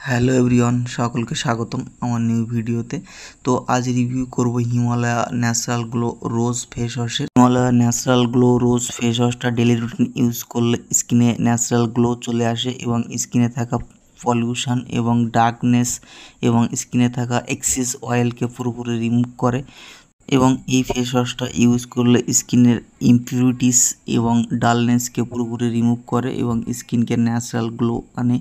Hello everyone, সকলকে স্বাগতম আমার নিউ ভিডিওতে। তো আজ রিভিউ করব হিমালয়া ন্যাচারাল গ্লো রোজ ফেস ওয়াশের। হিমালয়া ন্যাচারাল গ্লো রোজ ফেস ওয়াশটা ডেলি রুটিন ইউজ করলে স্কিনে ন্যাচারাল গ্লো চলে আসে এবং স্কিনে থাকা পলিউশন এবং ডার্কনেস এবং স্কিনে থাকা এক্সেস অয়েলকে পুরোপুরি রিমুভ করে এবং এই ফেস ওয়াশটা ইউজ করলে স্কিনের ইমপিউরিটিস এবং ডালনেসকে পুরোপুরি রিমুভ করে এবং স্কিনকে ন্যাচারাল গ্লো আনে।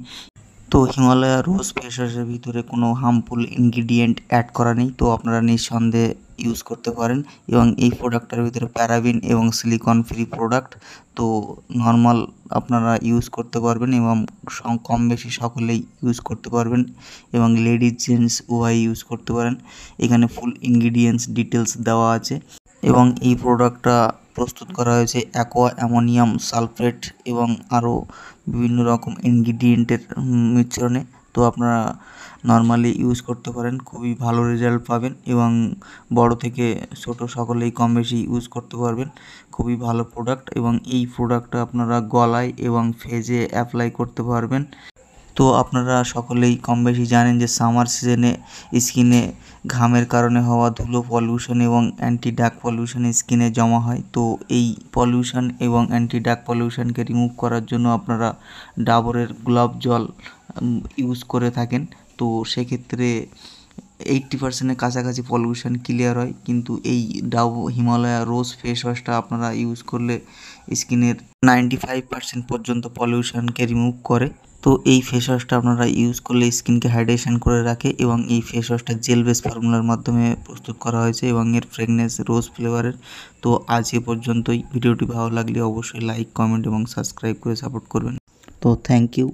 তো হিমালয়া রোজ ফেস ওয়াশের ভিতরে কোনো হার্মফুল ইনগ্রিডিয়েন্ট অ্যাড করা নেই, তো আপনারা নিঃসন্দেহে ইউজ করতে পারেন। এবং এই প্রোডাক্টের ভিতরে প্যারাবিন এবং সিলিকন ফ্রি প্রোডাক্ট, তো নর্মাল আপনারা ইউজ করতে পারবেন এবং কম বেশি সকলেই ইউজ করতে পারবেন এবং লেডিস জেন্টস উভয় ইউজ করতে পারেন। এখানে ফুল ইনগ্রিডিয়েন্টস ডিটেলস দেওয়া আছে এবং এই প্রোডাক্টটা প্রস্তুত করা হয়েছে অ্যাকোয়া অ্যামোনিয়াম সালফেট এবং আরও বিভিন্ন রকম ইনগ্রিডিয়েন্টের মিশ্রণে। তো আপনারা নর্মালি ইউজ করতে পারেন, খুবই ভালো রেজাল্ট পাবেন এবং বড় থেকে ছোট সকলেই কম বেশি ইউজ করতে পারবেন। খুবই ভালো প্রোডাক্ট এবং এই প্রোডাক্টটা আপনারা গলায় এবং ফেজে অ্যাপ্লাই করতে পারবেন। তো আপনারা সকলেই কম বেশি জানেন যে সামার সিজনে স্কিনে ঘামের কারণে হওয়া ধুলো পলিউশন এবং অ্যান্টি ডার্ক পলিউশন স্কিনে জমা হয়। তো এই পলিউশন এবং অ্যান্টি ডার্ক পলিউশনকে রিমুভ করার জন্য আপনারা ডাবরের গোলাপ জল ইউজ করে থাকেন। তো সেক্ষেত্রে 80% কাছাকাছি পলিউশন ক্লিয়ার হয়, কিন্তু এই হিমালয়া রোজ ফেস ওয়াশটা আপনারা ইউজ করলে স্কিনের 95% পর্যন্ত পলিউশনকে রিমুভ করে। তো এই ফেস ওয়াশটা আপনারা ইউজ করলে স্কিনকে হাইড্রেশন করে রাখে এবং এই ফেস ওয়াশটা জেল বেস ফর্মুলার মাধ্যমে প্রস্তুত করা হয়েছে এবং এর ফ্রেগনেন্স রোজ ফ্লেভারের। তো আজ এ পর্যন্তই। ভিডিওটি ভালো লাগলে অবশ্যই লাইক, কমেন্ট এবং সাবস্ক্রাইব করে সাপোর্ট করবেন। তো থ্যাংক ইউ।